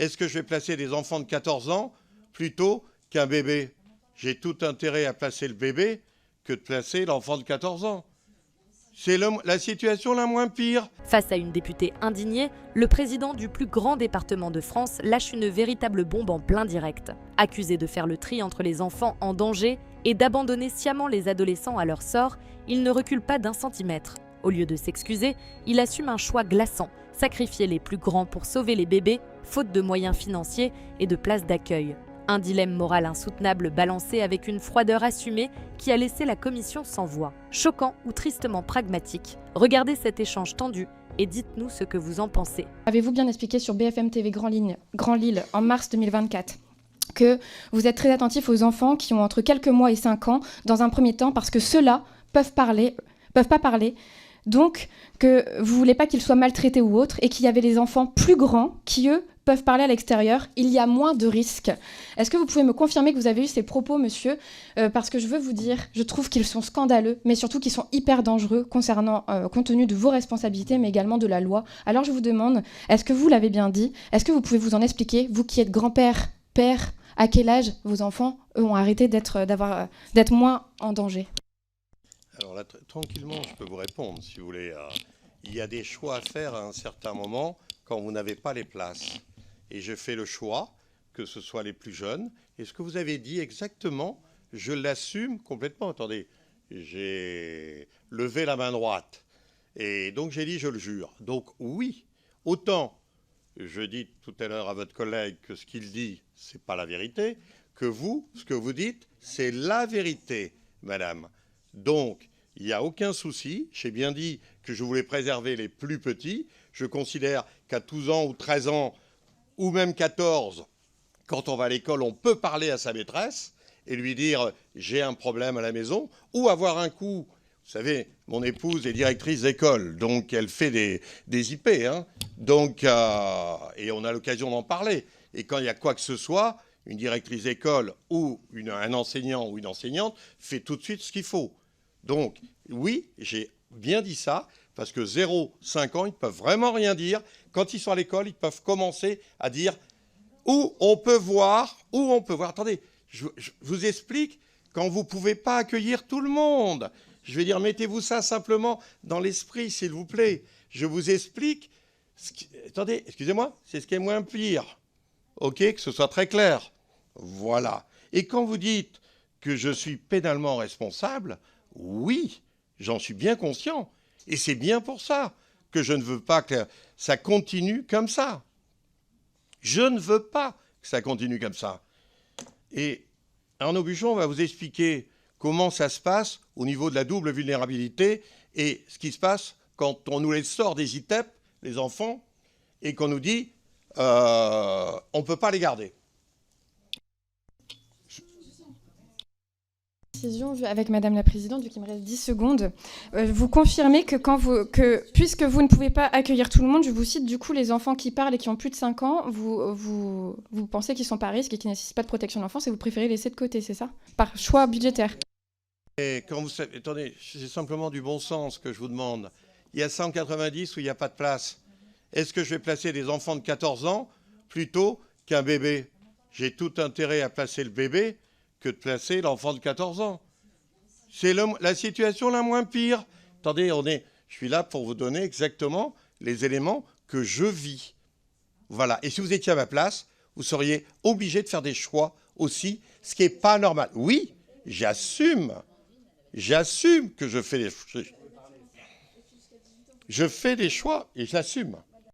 Est-ce que je vais placer des enfants de 14 ans plutôt qu'un bébé? J'ai tout intérêt à placer le bébé que de placer l'enfant de 14 ans. C'est la situation la moins pire. Face à une députée indignée, le président du plus grand département de France lâche une véritable bombe en plein direct. Accusé de faire le tri entre les enfants en danger et d'abandonner sciemment les adolescents à leur sort, il ne recule pas d'un centimètre. Au lieu de s'excuser, il assume un choix glaçant, sacrifier les plus grands pour sauver les bébés, faute de moyens financiers et de places d'accueil. Un dilemme moral insoutenable balancé avec une froideur assumée qui a laissé la commission sans voix. Choquant ou tristement pragmatique, regardez cet échange tendu et dites-nous ce que vous en pensez. Avez-vous bien expliqué sur BFM TV Grand Lille en mars 2024 que vous êtes très attentif aux enfants qui ont entre quelques mois et 5 ans dans un premier temps parce que ceux-là peuvent pas parler, donc que vous voulez pas qu'ils soient maltraités ou autres et qu'il y avait les enfants plus grands qui, eux, peuvent parler à l'extérieur, il y a moins de risques. Est-ce que vous pouvez me confirmer que vous avez eu ces propos, monsieur parce que je veux vous dire, je trouve qu'ils sont scandaleux, mais surtout qu'ils sont hyper dangereux concernant, compte tenu de vos responsabilités, mais également de la loi. Alors je vous demande, est-ce que vous l'avez bien dit? Est-ce que vous pouvez vous en expliquer, vous qui êtes grand-père, père, à quel âge vos enfants ont arrêté d'être moins en danger? Alors là, tranquillement, je peux vous répondre, si vous voulez. Il y a des choix à faire à un certain moment quand vous n'avez pas les places. Et je fais le choix que ce soit les plus jeunes. Et ce que vous avez dit exactement, je l'assume complètement. Attendez, j'ai levé la main droite. Et donc j'ai dit, je le jure. Donc oui, autant je dis tout à l'heure à votre collègue que ce qu'il dit, c'est pas la vérité, que vous, ce que vous dites, c'est la vérité, madame. Donc, il n'y a aucun souci. J'ai bien dit que je voulais préserver les plus petits. Je considère qu'à 12 ans ou 13 ans, ou même 14, quand on va à l'école, on peut parler à sa maîtresse et lui dire « j'ai un problème à la maison » ou avoir un coup. Vous savez, mon épouse est directrice d'école, donc elle fait des IP. Hein. Donc, et on a l'occasion d'en parler. Et quand il y a quoi que ce soit, une directrice d'école ou un enseignant ou une enseignante fait tout de suite ce qu'il faut. Donc, oui, j'ai bien dit ça, parce que 0-5 ans, ils ne peuvent vraiment rien dire. Quand ils sont à l'école, ils peuvent commencer à dire où on peut voir. Attendez, je vous explique, quand vous ne pouvez pas accueillir tout le monde, je vais dire, mettez-vous ça simplement dans l'esprit, s'il vous plaît. Je vous explique. Attendez, excusez-moi, c'est ce qui est moins pire. OK, que ce soit très clair. Voilà. Et quand vous dites que je suis pénalement responsable, oui, j'en suis bien conscient. Et c'est bien pour ça que je ne veux pas que ça continue comme ça. Je ne veux pas que ça continue comme ça. Et Arnaud Buchon va vous expliquer comment ça se passe au niveau de la double vulnérabilité et ce qui se passe quand on nous les sort des ITEP, les enfants, et qu'on nous dit on ne peut pas les garder. Avec Madame la Présidente, vu qu'il me reste 10 secondes, vous confirmez que puisque vous ne pouvez pas accueillir tout le monde, je vous cite du coup les enfants qui parlent et qui ont plus de 5 ans, vous pensez qu'ils ne sont pas à risque et qu'ils ne nécessitent pas de protection de l'enfance et vous préférez laisser de côté, c'est ça? Par choix budgétaire. Et quand vous attendez, c'est simplement du bon sens que je vous demande. Il y a 190 où il n'y a pas de place. Est-ce que je vais placer des enfants de 14 ans plutôt qu'un bébé? J'ai tout intérêt à placer le bébé que de placer l'enfant de 14 ans. C'est la situation la moins pire. Attendez, je suis là pour vous donner exactement les éléments que je vis. Voilà. Et si vous étiez à ma place, vous seriez obligé de faire des choix aussi, ce qui n'est pas normal. Oui, j'assume que je fais des choix et j'assume.